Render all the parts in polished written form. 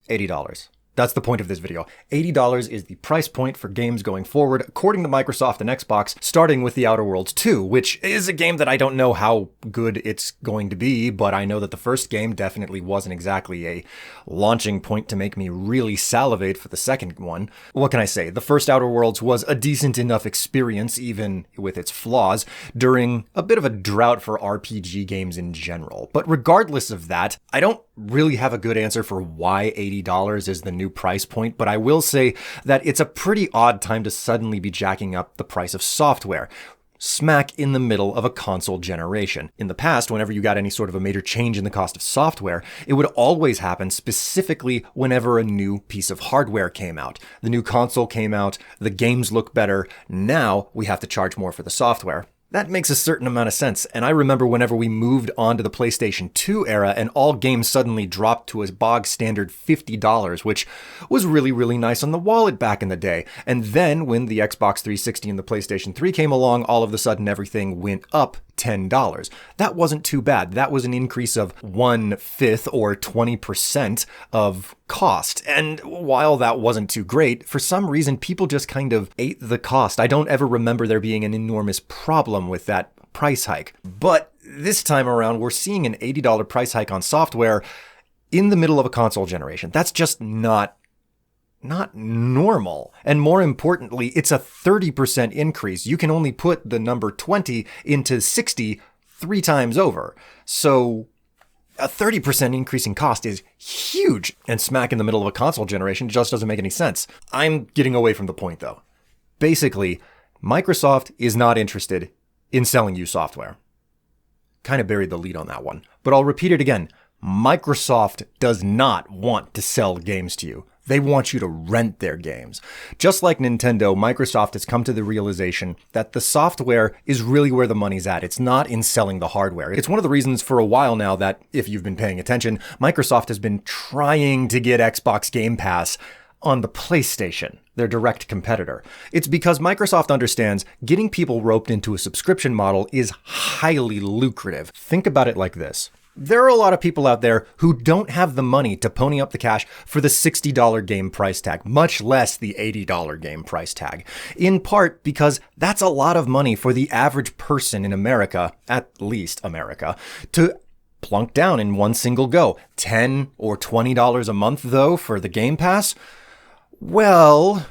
$80. That's the point of this video. $80 is the price point for games going forward, according to Microsoft and Xbox, starting with The Outer Worlds 2, which is a game that I don't know how good it's going to be, but I know that the first game definitely wasn't exactly a launching point to make me really salivate for the second one. What can I say? The first Outer Worlds was a decent enough experience, even with its flaws, during a bit of a drought for RPG games in general. But regardless of that, I don't really have a good answer for why $80 is the new price point, but I will say that it's a pretty odd time to suddenly be jacking up the price of software, smack in the middle of a console generation. In the past, whenever you got any sort of a major change in the cost of software, it would always happen specifically whenever a new piece of hardware came out. The new console came out, the games look better, now we have to charge more for the software. That makes a certain amount of sense, and I remember whenever we moved on to the PlayStation 2 era and all games suddenly dropped to a bog standard $50, which was really, really nice on the wallet back in the day. And then when the Xbox 360 and the PlayStation 3 came along, all of a sudden everything went up $10. That wasn't too bad. That was an increase of 1/5 or 20% of cost. And while that wasn't too great, for some reason, people just kind of ate the cost. I don't ever remember there being an enormous problem with that price hike. But this time around, we're seeing an $80 price hike on software in the middle of a console generation. That's just not normal. And more importantly, it's a 30% increase. You can only put the number 20 into 60 3 times over. So a 30% increase in cost is huge. And smack in the middle of a console generation just doesn't make any sense. I'm getting away from the point though. Basically, Microsoft is not interested in selling you software. Kind of buried the lead on that one. But I'll repeat it again. Microsoft does not want to sell games to you. They want you to rent their games. Just like Nintendo, Microsoft has come to the realization that the software is really where the money's at. It's not in selling the hardware. It's one of the reasons for a while now that, if you've been paying attention, Microsoft has been trying to get Xbox Game Pass on the PlayStation, their direct competitor. It's because Microsoft understands getting people roped into a subscription model is highly lucrative. Think about it like this. There are a lot of people out there who don't have the money to pony up the cash for the $60 game price tag, much less the $80 game price tag. In part because that's a lot of money for the average person in America, at least America, to plunk down in one single go. $10 or $20 a month, though, for the Game Pass? Well,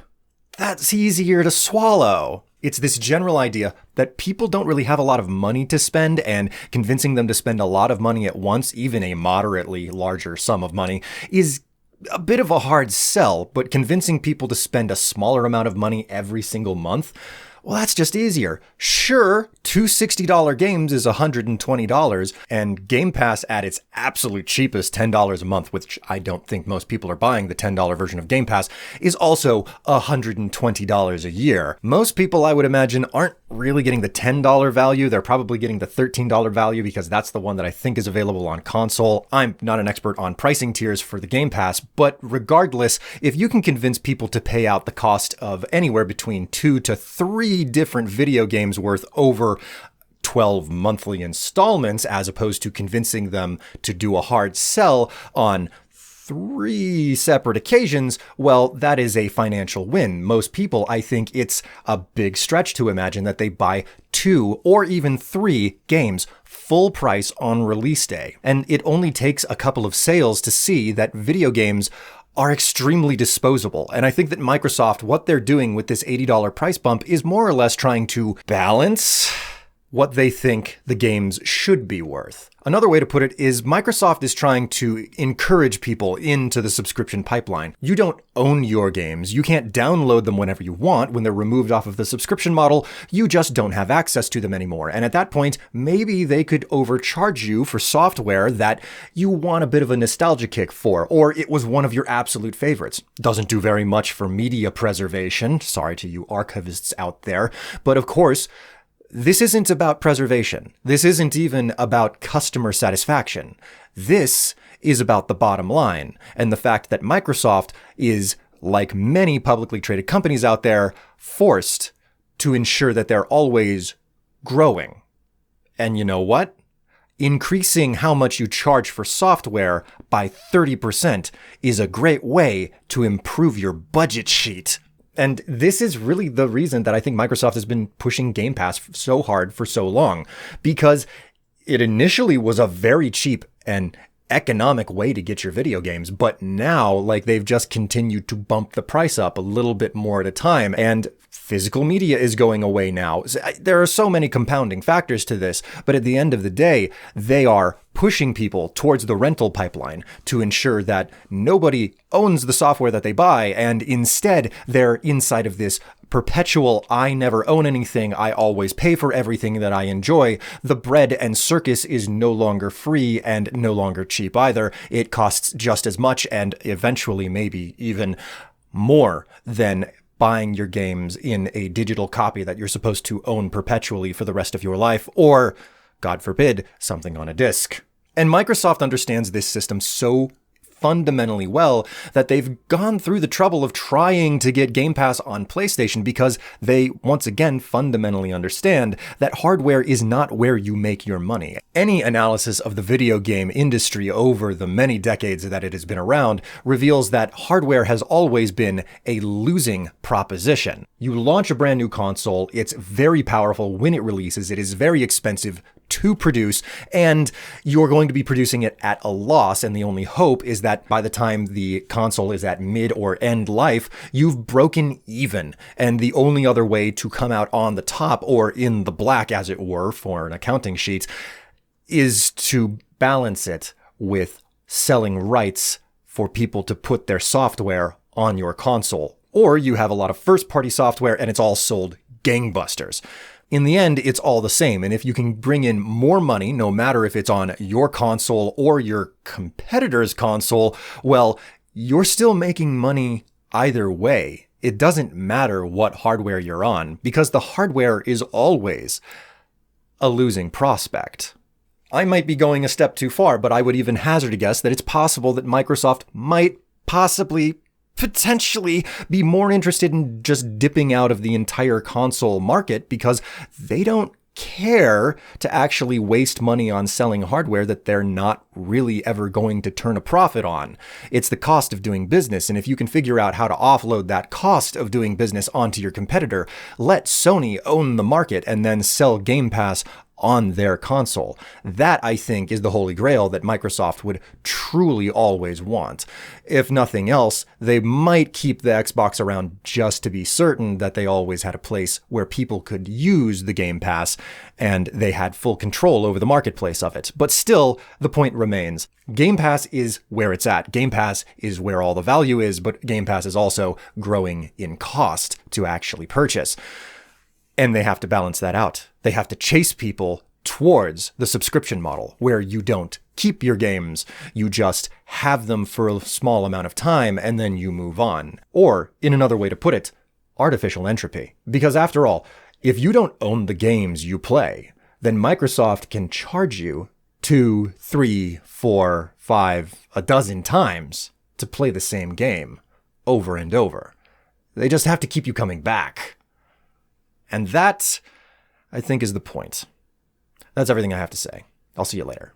that's easier to swallow. It's this general idea that people don't really have a lot of money to spend, and convincing them to spend a lot of money at once, even a moderately larger sum of money, is a bit of a hard sell. But convincing people to spend a smaller amount of money every single month, well, that's just easier. Sure, 2 $60 games is $120, and Game Pass at its absolute cheapest, $10 a month, which I don't think most people are buying the $10 version of Game Pass, is also $120 a year. Most people, I would imagine, aren't really getting the $10 value. They're probably getting the $13 value because that's the one that I think is available on console. I'm not an expert on pricing tiers for the Game Pass, but regardless, if you can convince people to pay out the cost of anywhere between 2 to 3 different video games worth over 12 monthly installments, as opposed to convincing them to do a hard sell on 3 separate occasions, well, that is a financial win. Most people, I think it's a big stretch to imagine that they buy 2 or even 3 games full price on release day. And it only takes a couple of sales to see that video games are extremely disposable. And I think that Microsoft, what they're doing with this $80 price bump is more or less trying to balance what they think the games should be worth. Another way to put it is Microsoft is trying to encourage people into the subscription pipeline. You don't own your games. You can't download them whenever you want. When they're removed off of the subscription model, you just don't have access to them anymore. And at that point, maybe they could overcharge you for software that you want a bit of a nostalgia kick for, or it was one of your absolute favorites. Doesn't do very much for media preservation. Sorry to you archivists out there. But of course, this isn't about preservation. This isn't even about customer satisfaction. This is about the bottom line and the fact that Microsoft is, like many publicly traded companies out there, forced to ensure that they're always growing. And you know what? increasing how much you charge for software by 30% is a great way to improve your budget sheet. And this is really the reason that I think Microsoft has been pushing Game Pass so hard for so long, because it initially was a very cheap and economic way to get your video games, but now they've just continued to bump the price up a little bit more at a time, and physical media is going away now. There are so many compounding factors to this, but at the end of the day, they are pushing people towards the rental pipeline to ensure that nobody owns the software that they buy, and instead they're inside of this perpetual I never own anything, I always pay for everything that I enjoy. The bread and circus is no longer free and no longer cheap either. It costs just as much and eventually maybe even more than buying your games in a digital copy that you're supposed to own perpetually for the rest of your life, or, God forbid, something on a disc. And Microsoft understands this system so fundamentally well that they've gone through the trouble of trying to get Game Pass on PlayStation, because they, once again, fundamentally understand that hardware is not where you make your money. Any analysis of the video game industry over the many decades that it has been around reveals that hardware has always been a losing proposition. You launch a brand new console, it's very powerful when it releases, it is very expensive to produce, and you're going to be producing it at a loss, and the only hope is that by the time the console is at mid or end life, you've broken even, and the only other way to come out on the top, or in the black as it were for an accounting sheet, is to balance it with selling rights for people to put their software on your console. Or you have a lot of first-party software and it's all sold gangbusters. In the end, it's all the same, and if you can bring in more money, no matter if it's on your console or your competitor's console, well, you're still making money either way. It doesn't matter what hardware you're on, because the hardware is always a losing prospect. I might be going a step too far, but I would even hazard a guess that it's possible that Microsoft might potentially be more interested in just dipping out of the entire console market, because they don't care to actually waste money on selling hardware that they're not really ever going to turn a profit on. It's the cost of doing business, and if you can figure out how to offload that cost of doing business onto your competitor, let Sony own the market and then sell Game Pass on their console. That, I think, is the holy grail that Microsoft would truly always want. If nothing else, they might keep the Xbox around just to be certain that they always had a place where people could use the Game Pass and they had full control over the marketplace of it. But still, the point remains. Game Pass is where it's at. Game Pass is where all the value is, but Game Pass is also growing in cost to actually purchase. And they have to balance that out. They have to chase people towards the subscription model, where you don't keep your games, you just have them for a small amount of time and then you move on. Or, in another way to put it, artificial entropy. Because after all, if you don't own the games you play, then Microsoft can charge you 2, 3, 4, 5, a dozen times to play the same game over and over. They just have to keep you coming back. And that, I think, is the point. That's everything I have to say. I'll see you later.